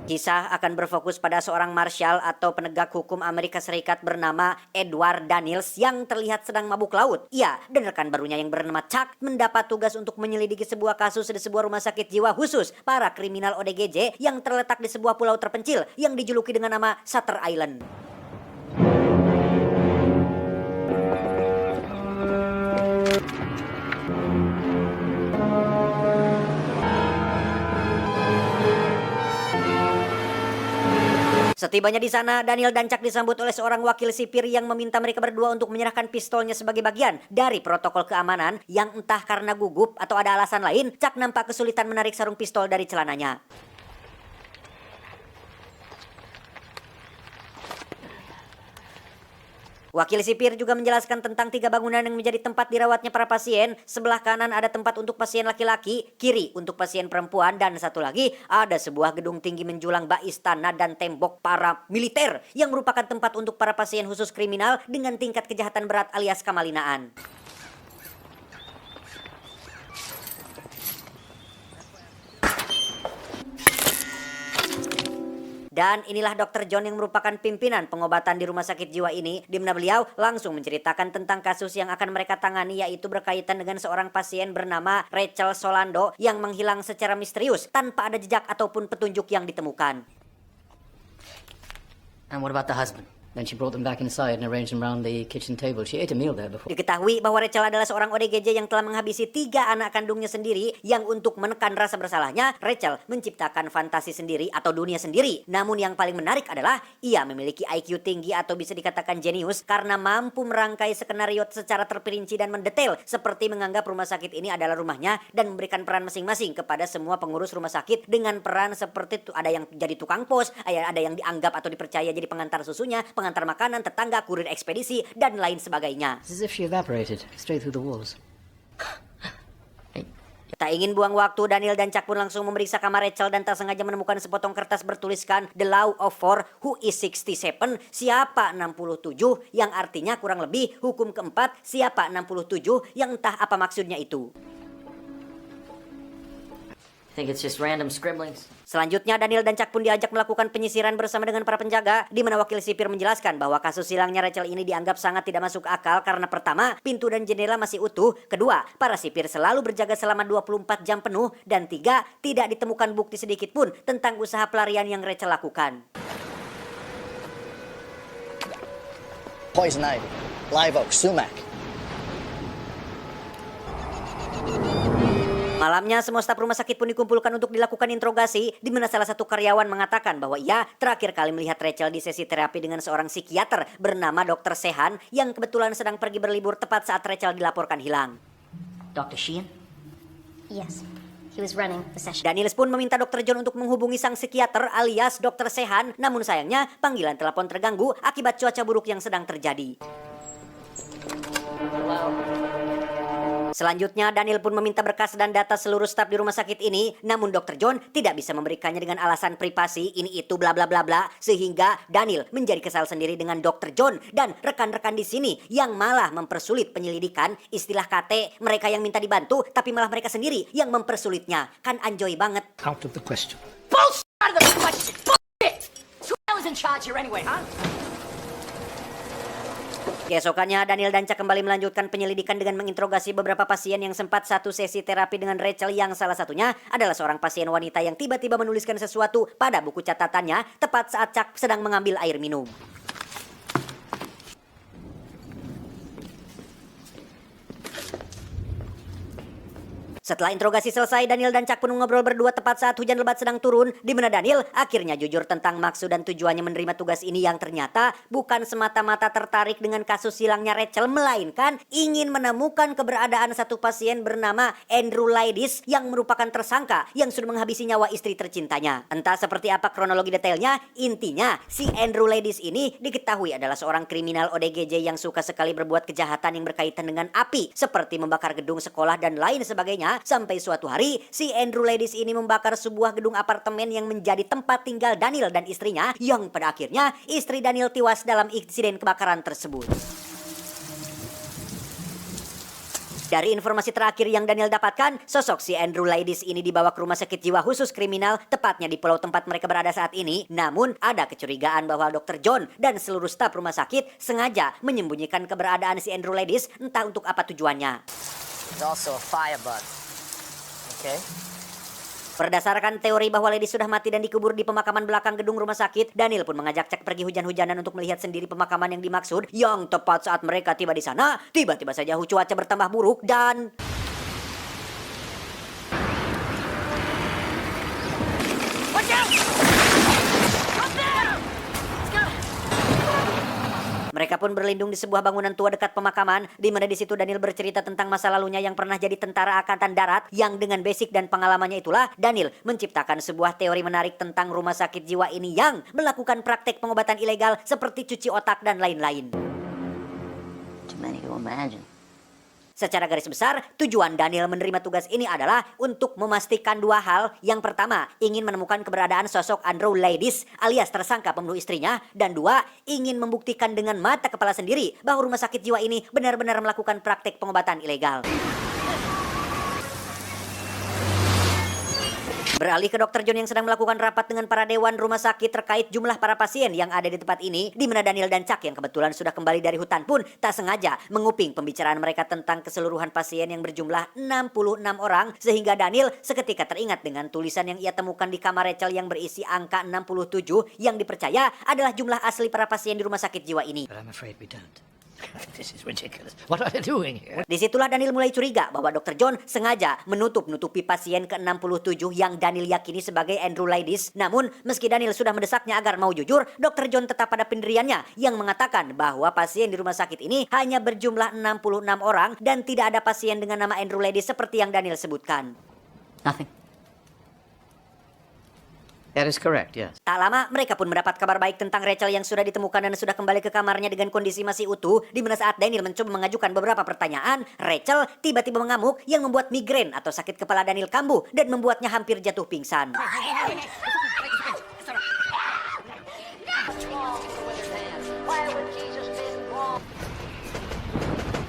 Kisah akan berfokus pada seorang marshal atau penegak hukum Amerika Serikat bernama Edward Daniels yang terlihat sedang mabuk laut. Ia dan rekan barunya yang bernama Chuck mendapat tugas untuk menyelidiki sebuah kasus di sebuah rumah sakit jiwa khusus para kriminal ODGJ yang terletak di sebuah pulau terpencil yang dijuluki dengan nama Shutter Island. Setibanya di sana, Daniel dan Chuck disambut oleh seorang wakil sipir yang meminta mereka berdua untuk menyerahkan pistolnya sebagai bagian dari protokol keamanan yang entah karena gugup atau ada alasan lain, Chuck nampak kesulitan menarik sarung pistol dari celananya. Wakil sipir juga menjelaskan tentang 3 bangunan yang menjadi tempat dirawatnya para pasien. Sebelah kanan ada tempat untuk pasien laki-laki, kiri untuk pasien perempuan, dan satu lagi ada sebuah gedung tinggi menjulang bak istana dan tembok para militer yang merupakan tempat untuk para pasien khusus kriminal dengan tingkat kejahatan berat alias kamalinaan. Dan inilah Dr. John yang merupakan pimpinan pengobatan di rumah sakit jiwa ini, di mana beliau langsung menceritakan tentang kasus yang akan mereka tangani, yaitu berkaitan dengan seorang pasien bernama Rachel Solando yang menghilang secara misterius tanpa ada jejak ataupun petunjuk yang ditemukan. And what about the husband? Then she brought them back inside and arranged them around the kitchen table. She ate a meal there before. Diketahui bahwa Rachel adalah seorang ODGJ yang telah menghabisi 3 anak kandungnya sendiri, yang untuk menekan rasa bersalahnya, Rachel menciptakan fantasi sendiri atau dunia sendiri. Namun yang paling menarik adalah ia memiliki IQ tinggi atau bisa dikatakan jenius karena mampu merangkai skenario secara terperinci dan mendetail, seperti menganggap rumah sakit ini adalah rumahnya dan memberikan peran masing-masing kepada semua pengurus rumah sakit dengan peran seperti ada yang jadi tukang pos, ada yang dianggap atau dipercaya jadi pengantar susunya, pengantar makanan, tetangga, kurir ekspedisi, dan lain sebagainya. It's as if she evaporated straight through the walls. Tak ingin buang waktu, Daniel dan Chuck pun langsung memeriksa kamar Rachel dan tak sengaja menemukan sepotong kertas bertuliskan The Law of Four, who is 67, siapa 67, yang artinya kurang lebih hukum keempat, siapa 67, yang entah apa maksudnya itu. I think it's just random scribblings. Selanjutnya, Daniel dan Chuck pun diajak melakukan penyisiran bersama dengan para penjaga, di mana wakil sipir menjelaskan bahwa kasus hilangnya Rachel ini dianggap sangat tidak masuk akal karena pertama, pintu dan jendela masih utuh, kedua, para sipir selalu berjaga selama 24 jam penuh, dan 3, tidak ditemukan bukti sedikit pun tentang usaha pelarian yang Rachel lakukan. Poison ivy, live oak, sumac. Malamnya, semua staf rumah sakit pun dikumpulkan untuk dilakukan interogasi, di mana salah satu karyawan mengatakan bahwa ia terakhir kali melihat Rachel di sesi terapi dengan seorang psikiater bernama Dr. Sehan yang kebetulan sedang pergi berlibur tepat saat Rachel dilaporkan hilang. Dr. Sheehan? Yes, he was running the session. Daniels pun meminta Dr. John untuk menghubungi sang psikiater alias Dr. Sehan, namun sayangnya panggilan telepon terganggu akibat cuaca buruk yang sedang terjadi. Selanjutnya, Daniel pun meminta berkas dan data seluruh staf di rumah sakit ini, namun Dr. John tidak bisa memberikannya dengan alasan privasi, ini itu bla bla bla bla, sehingga Daniel menjadi kesal sendiri dengan Dr. John dan rekan-rekan di sini yang malah mempersulit penyelidikan. Istilah KT, mereka yang minta dibantu tapi malah mereka sendiri yang mempersulitnya. Kan anjoy banget. Out of the question. Bullshit out of the question! Bullshit! Who the hell is in charge here anyway, huh? Keesokannya, Daniel dan Chuck kembali melanjutkan penyelidikan dengan menginterogasi beberapa pasien yang sempat satu sesi terapi dengan Rachel, yang salah satunya adalah seorang pasien wanita yang tiba-tiba menuliskan sesuatu pada buku catatannya tepat saat Chuck sedang mengambil air minum. Setelah interogasi selesai, Daniel dan Chuck pun ngobrol berdua tepat saat hujan lebat sedang turun, di mana Daniel akhirnya jujur tentang maksud dan tujuannya menerima tugas ini yang ternyata bukan semata-mata tertarik dengan kasus hilangnya Rachel, melainkan ingin menemukan keberadaan satu pasien bernama Andrew Laidis yang merupakan tersangka yang sudah menghabisi nyawa istri tercintanya. Entah seperti apa kronologi detailnya, intinya si Andrew Laidis ini diketahui adalah seorang kriminal ODGJ yang suka sekali berbuat kejahatan yang berkaitan dengan api, seperti membakar gedung sekolah dan lain sebagainya. Sampai suatu hari, si Andrew Laidis ini membakar sebuah gedung apartemen yang menjadi tempat tinggal Daniel dan istrinya, yang pada akhirnya istri Daniel tewas dalam insiden kebakaran tersebut. Dari informasi terakhir yang Daniel dapatkan, sosok si Andrew Ladies ini dibawa ke rumah sakit jiwa khusus kriminal, tepatnya di pulau tempat mereka berada saat ini. Namun, ada kecurigaan bahwa Dr. John dan seluruh staf rumah sakit sengaja menyembunyikan keberadaan si Andrew Ladies, entah untuk apa tujuannya. There's also a firebug. Okay? Berdasarkan teori bahwa Lady sudah mati dan dikubur di pemakaman belakang gedung rumah sakit, Daniel pun mengajak Chuck pergi hujan-hujanan untuk melihat sendiri pemakaman yang dimaksud. Yang tepat saat mereka tiba di sana, tiba-tiba saja cuaca bertambah buruk dan... Mereka pun berlindung di sebuah bangunan tua dekat pemakaman, di mana di situ Daniel bercerita tentang masa lalunya yang pernah jadi tentara angkatan darat, yang dengan basic dan pengalamannya itulah Daniel menciptakan sebuah teori menarik tentang rumah sakit jiwa ini yang melakukan praktek pengobatan ilegal seperti cuci otak dan lain-lain. Too many to imagine. Secara garis besar, tujuan Daniel menerima tugas ini adalah untuk memastikan dua hal. Yang pertama, ingin menemukan keberadaan sosok Andrew Ladies alias tersangka pembunuh istrinya. Dan dua, ingin membuktikan dengan mata kepala sendiri bahwa rumah sakit jiwa ini benar-benar melakukan praktek pengobatan ilegal. Beralih ke Dr. John yang sedang melakukan rapat dengan para dewan rumah sakit terkait jumlah para pasien yang ada di tempat ini, di mana Daniel dan Chuck yang kebetulan sudah kembali dari hutan pun tak sengaja menguping pembicaraan mereka tentang keseluruhan pasien yang berjumlah 66 orang, sehingga Daniel seketika teringat dengan tulisan yang ia temukan di kamar Rachel yang berisi angka 67 yang dipercaya adalah jumlah asli para pasien di rumah sakit jiwa ini. But I'm afraid we don't. This is ridiculous. What are they doing here? Disitulah Daniel mulai curiga bahwa Dr. John sengaja menutup-nutupi pasien ke-67 yang Daniel yakini sebagai Andrew Ladies. Namun, meski Daniel sudah mendesaknya agar mau jujur, Dr. John tetap pada pendiriannya yang mengatakan bahwa pasien di rumah sakit ini hanya berjumlah 66 orang dan tidak ada pasien dengan nama Andrew Ladies seperti yang Daniel sebutkan. Nothing. That is correct, yes. Tak lama, mereka pun mendapat kabar baik tentang Rachel yang sudah ditemukan dan sudah kembali ke kamarnya dengan kondisi masih utuh. Di mana saat Daniel mencoba mengajukan beberapa pertanyaan, Rachel tiba-tiba mengamuk yang membuat migrain atau sakit kepala Daniel kambuh dan membuatnya hampir jatuh pingsan.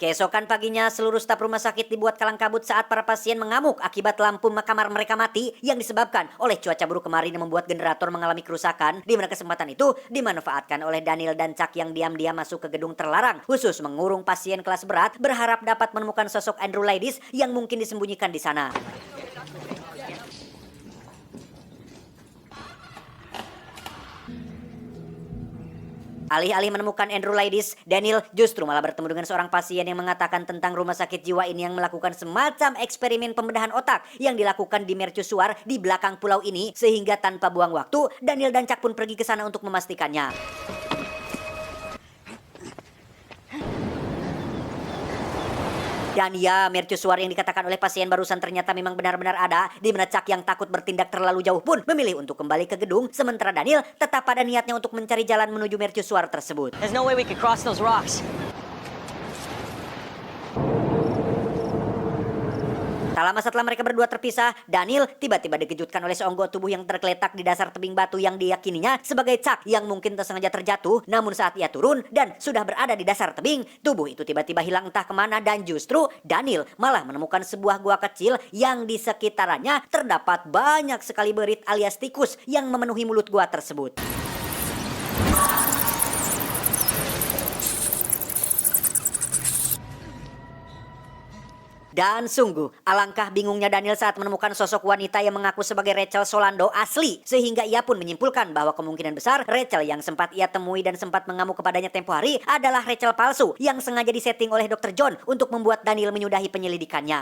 Keesokan paginya, seluruh staf rumah sakit dibuat kalang kabut saat para pasien mengamuk akibat lampu kamar mereka mati yang disebabkan oleh cuaca buruk kemarin yang membuat generator mengalami kerusakan. Di mana kesempatan itu dimanfaatkan oleh Daniel dan Chuck yang diam-diam masuk ke gedung terlarang khusus mengurung pasien kelas berat, berharap dapat menemukan sosok Andrew Ladies yang mungkin disembunyikan di sana. Alih-alih menemukan Andrew Ladies, Daniel justru malah bertemu dengan seorang pasien yang mengatakan tentang rumah sakit jiwa ini yang melakukan semacam eksperimen pembedahan otak yang dilakukan di mercusuar di belakang pulau ini, sehingga tanpa buang waktu, Daniel dan Chuck pun pergi ke sana untuk memastikannya. Dan ya, mercusuar yang dikatakan oleh pasien barusan ternyata memang benar-benar ada, di mana Chuck yang takut bertindak terlalu jauh pun memilih untuk kembali ke gedung, sementara Daniel tetap pada niatnya untuk mencari jalan menuju mercusuar tersebut. There's no way we could cross those rocks. Tak lama setelah mereka berdua terpisah, Daniel tiba-tiba dikejutkan oleh seonggok tubuh yang tergeletak di dasar tebing batu yang diyakininya sebagai Chuck yang mungkin tersengaja terjatuh. Namun saat ia turun dan sudah berada di dasar tebing, tubuh itu tiba-tiba hilang entah kemana dan justru Daniel malah menemukan sebuah gua kecil yang di sekitarannya terdapat banyak sekali berit alias tikus yang memenuhi mulut gua tersebut. Dan sungguh, alangkah bingungnya Daniel saat menemukan sosok wanita yang mengaku sebagai Rachel Solando asli. Sehingga ia pun menyimpulkan bahwa kemungkinan besar Rachel yang sempat ia temui dan sempat mengamuk kepadanya tempo hari adalah Rachel palsu yang sengaja disetting oleh Dr. John untuk membuat Daniel menyudahi penyelidikannya.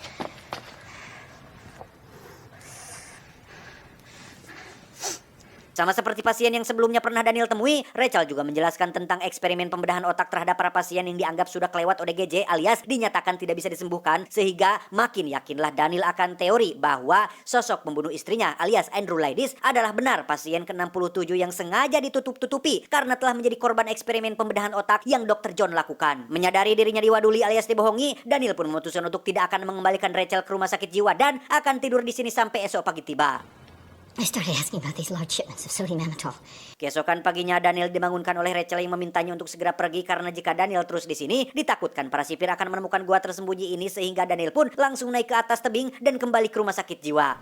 Sama seperti pasien yang sebelumnya pernah Daniel temui, Rachel juga menjelaskan tentang eksperimen pembedahan otak terhadap para pasien yang dianggap sudah kelewat ODGJ alias dinyatakan tidak bisa disembuhkan, sehingga makin yakinlah Daniel akan teori bahwa sosok pembunuh istrinya alias Andrew Ladies adalah benar pasien ke-67 yang sengaja ditutup-tutupi karena telah menjadi korban eksperimen pembedahan otak yang Dr. John lakukan. Menyadari dirinya diwaduli alias dibohongi, Daniel pun memutuskan untuk tidak akan mengembalikan Rachel ke rumah sakit jiwa dan akan tidur di sini sampai esok pagi tiba. I started asking about these large shipments of sodium amytal. Keesokan paginya Daniel dibangunkan oleh Rachel yang memintanya untuk segera pergi karena jika Daniel terus di sini, ditakutkan para sipir akan menemukan gua tersembunyi ini sehingga Daniel pun langsung naik ke atas tebing dan kembali ke rumah sakit jiwa.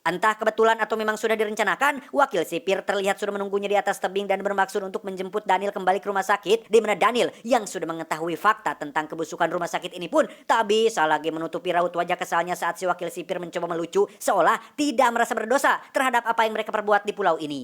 Entah kebetulan atau memang sudah direncanakan, wakil sipir terlihat sudah menunggunya di atas tebing dan bermaksud untuk menjemput Daniel kembali ke rumah sakit, di mana Daniel yang sudah mengetahui fakta tentang kebusukan rumah sakit ini pun tak bisa lagi menutupi raut wajah kesalnya saat si wakil sipir mencoba melucu seolah tidak merasa berdosa terhadap apa yang mereka perbuat di pulau ini.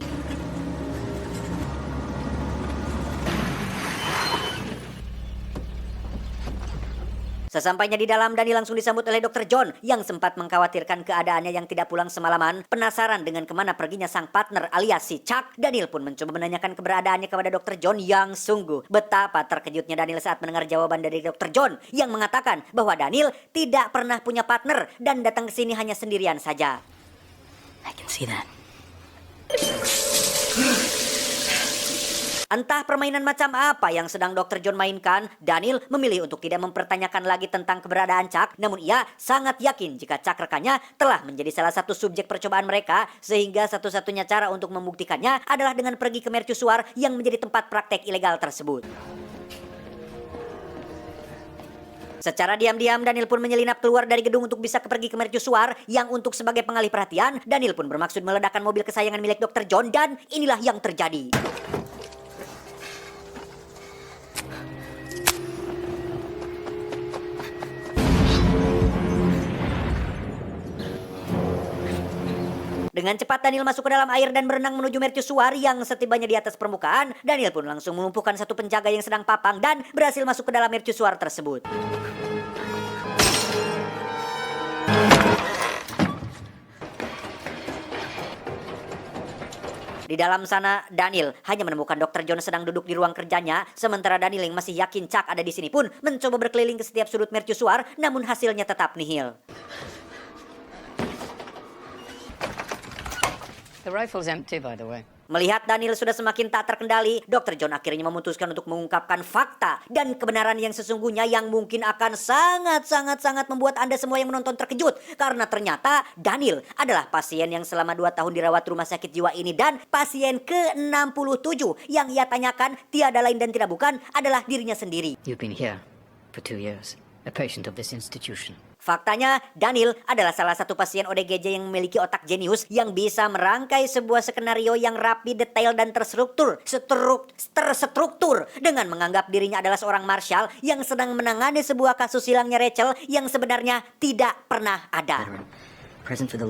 Sesampainya di dalam, Daniel langsung disambut oleh Dr. John yang sempat mengkhawatirkan keadaannya yang tidak pulang semalaman. Penasaran dengan kemana perginya sang partner alias si Chuck, Daniel pun mencoba menanyakan keberadaannya kepada Dr. John yang sungguh betapa terkejutnya Daniel saat mendengar jawaban dari Dr. John yang mengatakan bahwa Daniel tidak pernah punya partner dan datang ke sini hanya sendirian saja. I can see that. Entah permainan macam apa yang sedang Dr. John mainkan, Daniel memilih untuk tidak mempertanyakan lagi tentang keberadaan Chuck, namun ia sangat yakin jika Chuck rekannya telah menjadi salah satu subjek percobaan mereka, sehingga satu-satunya cara untuk membuktikannya adalah dengan pergi ke mercusuar yang menjadi tempat praktek ilegal tersebut. Secara diam-diam, Daniel pun menyelinap keluar dari gedung untuk bisa pergi ke mercusuar yang untuk sebagai pengalih perhatian, Daniel pun bermaksud meledakkan mobil kesayangan milik Dr. John dan inilah yang terjadi. Dengan cepat Daniel masuk ke dalam air dan berenang menuju mercusuar yang setibanya di atas permukaan, Daniel pun langsung melumpuhkan satu penjaga yang sedang papang dan berhasil masuk ke dalam mercusuar tersebut. Di dalam sana, Daniel hanya menemukan Dr. John sedang duduk di ruang kerjanya, sementara Daniel yang masih yakin Chuck ada di sini pun mencoba berkeliling ke setiap sudut mercusuar, namun hasilnya tetap nihil. The rifle's empty, by the way. Melihat Daniel sudah semakin tak terkendali, Dr. John akhirnya memutuskan untuk mengungkapkan fakta dan kebenaran yang sesungguhnya yang mungkin akan sangat membuat Anda semua yang menonton terkejut. Karena ternyata Daniel adalah pasien yang selama 2 tahun dirawat rumah sakit jiwa ini dan pasien ke-67 yang ia tanyakan tiada lain dan tidak bukan adalah dirinya sendiri. You've been here for 2 years, a patient of this institution. Faktanya, Daniel adalah salah satu pasien ODGJ yang memiliki otak jenius yang bisa merangkai sebuah skenario yang rapi, detail, dan terstruktur dengan menganggap dirinya adalah seorang marshal yang sedang menangani sebuah kasus hilangnya Rachel yang sebenarnya tidak pernah ada. Present for the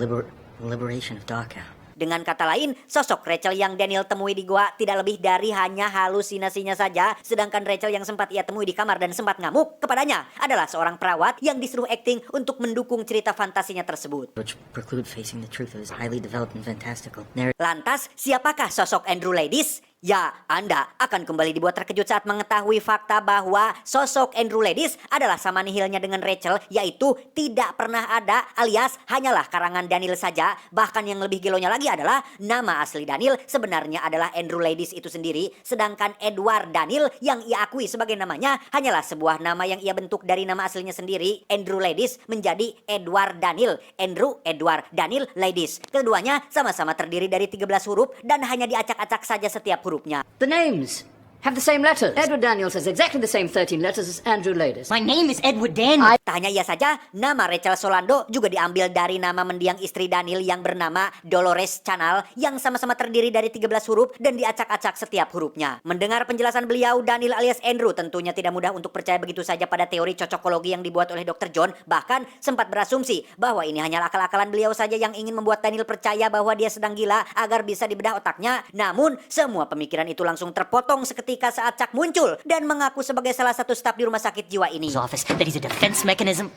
liberation of Dachau. Dengan kata lain, sosok Rachel yang Daniel temui di gua tidak lebih dari hanya halusinasinya saja, sedangkan Rachel yang sempat ia temui di kamar dan sempat ngamuk kepadanya adalah seorang perawat yang disuruh acting untuk mendukung cerita fantasinya tersebut. Which preclude facing the truth of his highly developed and fantastical Lantas, siapakah sosok Andrew Ladis? Ya, Anda akan kembali dibuat terkejut saat mengetahui fakta bahwa sosok Andrew Ladis adalah sama nihilnya dengan Rachel, yaitu tidak pernah ada alias hanyalah karangan Daniel saja. Bahkan yang lebih gelonya lagi adalah nama asli Daniel sebenarnya adalah Andrew Ladis itu sendiri, sedangkan Edward Daniel yang ia akui sebagai namanya hanyalah sebuah nama yang ia bentuk dari nama aslinya sendiri. Andrew Ladis menjadi Edward Daniel. Andrew Edward Daniel Ladis. Keduanya sama-sama terdiri dari 13 huruf dan hanya diacak-acak saja setiap hurufnya. The names have the same letters. Edward Daniels has exactly the same 13 letters as Andrew Ladis. My name is Edward Daniel. Tak hanya ia saja, nama Rachel Solando juga diambil dari nama mendiang istri Daniel yang bernama Dolores Canal yang sama-sama terdiri dari 13 huruf dan diacak-acak setiap hurufnya. Mendengar penjelasan beliau, Daniel alias Andrew tentunya tidak mudah untuk percaya begitu saja pada teori cocokologi yang dibuat oleh Dr. John, bahkan sempat berasumsi bahwa ini hanyalah akal-akalan beliau saja yang ingin membuat Daniel percaya bahwa dia sedang gila agar bisa dibedah otaknya. Namun, semua pemikiran itu langsung terpotong seketika saat Chuck muncul dan mengaku sebagai salah satu staf di rumah sakit jiwa ini. Office that he's a defense mechanism.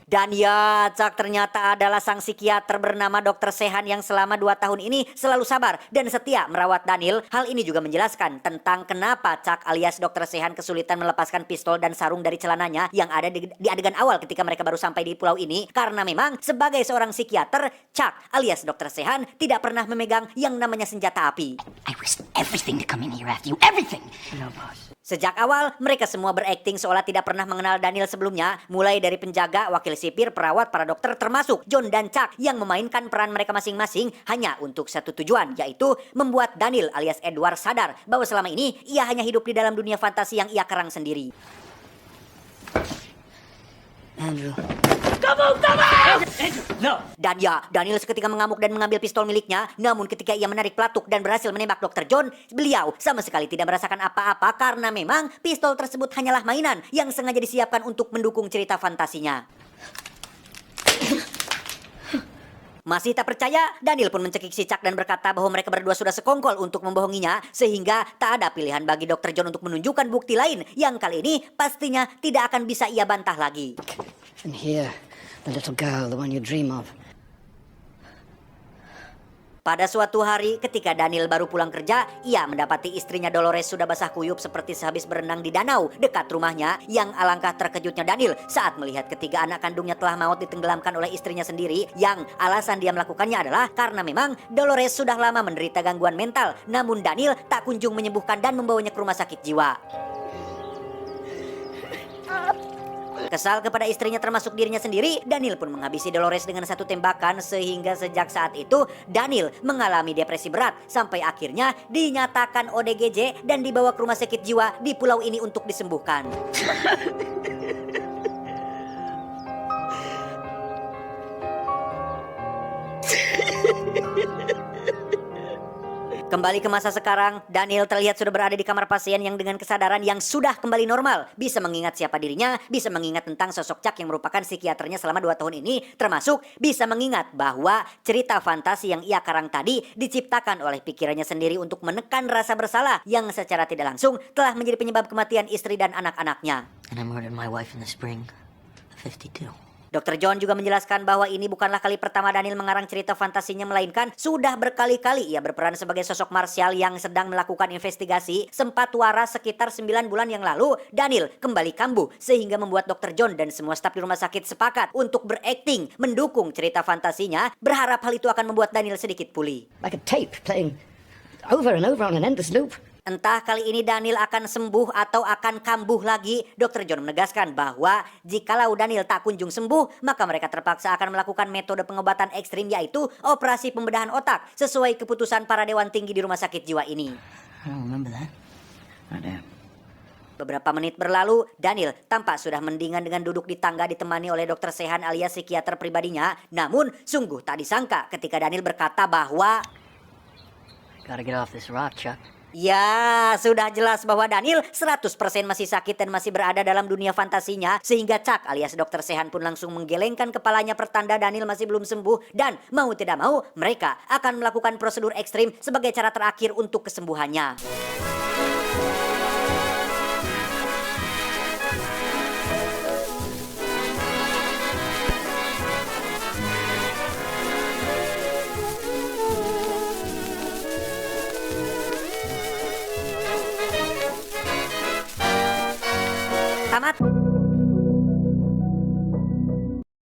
Dan ya, Chuck ternyata adalah sang psikiater bernama Dr. Sehan yang selama 2 tahun ini selalu sabar dan setia merawat Daniel. Hal ini juga menjelaskan tentang kenapa Chuck alias Dr. Sehan kesulitan melepaskan pistol dan sarung dari celananya yang ada di adegan awal ketika mereka baru sampai di pulau ini. Karena memang sebagai seorang psikiater, Chuck alias Dr. Sehan tidak pernah memegang yang namanya senjata api. I risked everything to come in here after you. Everything. No, boss. Sejak awal, mereka semua berakting seolah tidak pernah mengenal Daniel sebelumnya, mulai dari penjaga, wakil sipir, perawat, para dokter, termasuk John dan Chuck yang memainkan peran mereka masing-masing hanya untuk satu tujuan, yaitu membuat Daniel alias Edward sadar bahwa selama ini ia hanya hidup di dalam dunia fantasi yang ia kerang sendiri. Andrew. Dan ya, Daniel seketika mengamuk dan mengambil pistol miliknya. Namun ketika ia menarik pelatuk dan berhasil menembak Dr. John, beliau sama sekali tidak merasakan apa-apa karena memang pistol tersebut hanyalah mainan yang sengaja disiapkan untuk mendukung cerita fantasinya. Masih tak percaya, Daniel pun mencekik si Chuck dan berkata bahwa mereka berdua sudah sekongkol untuk membohonginya, sehingga tak ada pilihan bagi Dr. John untuk menunjukkan bukti lain yang kali ini pastinya tidak akan bisa ia bantah lagi. And here, the little girl, the one you dream of. Pada suatu hari ketika Daniel baru pulang kerja, ia mendapati istrinya Dolores sudah basah kuyup seperti sehabis berenang di danau dekat rumahnya. Yang alangkah terkejutnya Daniel saat melihat ketiga anak kandungnya telah maut ditenggelamkan oleh istrinya sendiri, yang alasan dia melakukannya adalah karena memang Dolores sudah lama menderita gangguan mental. Namun Daniel tak kunjung menyembuhkan dan membawanya ke rumah sakit jiwa. Kesal kepada istrinya termasuk dirinya sendiri, Daniel pun menghabisi Dolores dengan satu tembakan, sehingga sejak saat itu Daniel mengalami depresi berat sampai akhirnya dinyatakan ODGJ dan dibawa ke rumah sakit jiwa di pulau ini untuk disembuhkan. Kembali ke masa sekarang, Daniel terlihat sudah berada di kamar pasien yang dengan kesadaran yang sudah kembali normal. Bisa mengingat siapa dirinya, bisa mengingat tentang sosok Chuck yang merupakan psikiaternya selama 2 tahun ini, termasuk bisa mengingat bahwa cerita fantasi yang ia karang tadi diciptakan oleh pikirannya sendiri untuk menekan rasa bersalah yang secara tidak langsung telah menjadi penyebab kematian istri dan anak-anaknya. And I murdered my wife in the spring of 52. Dr. John juga menjelaskan bahwa ini bukanlah kali pertama Daniel mengarang cerita fantasinya, melainkan sudah berkali-kali ia berperan sebagai sosok marsial yang sedang melakukan investigasi. Sempat waras sekitar 9 bulan yang lalu, Daniel kembali kambuh sehingga membuat Dr. John dan semua staf di rumah sakit sepakat untuk berakting mendukung cerita fantasinya, berharap hal itu akan membuat Daniel sedikit pulih. Like a tape playing over and over on an endless loop. Entah kali ini Daniel akan sembuh atau akan kambuh lagi. Dr. John menegaskan bahwa jikalau Daniel tak kunjung sembuh, maka mereka terpaksa akan melakukan metode pengobatan ekstrim, yaitu operasi pembedahan otak sesuai keputusan para dewan tinggi di rumah sakit jiwa ini. I don't remember that. I do. Beberapa menit berlalu, Daniel tampak sudah mendingan dengan duduk di tangga ditemani oleh Dr. Sehan alias psikiater pribadinya. Namun sungguh tak disangka ketika Daniel berkata bahwa Gotta get off this rock, Chuck. ya, sudah jelas bahwa Daniel 100% masih sakit dan masih berada dalam dunia fantasinya, sehingga Chuck alias Dr. Sehan pun langsung menggelengkan kepalanya pertanda Daniel masih belum sembuh, dan mau tidak mau mereka akan melakukan prosedur ekstrim sebagai cara terakhir untuk kesembuhannya. Tamat.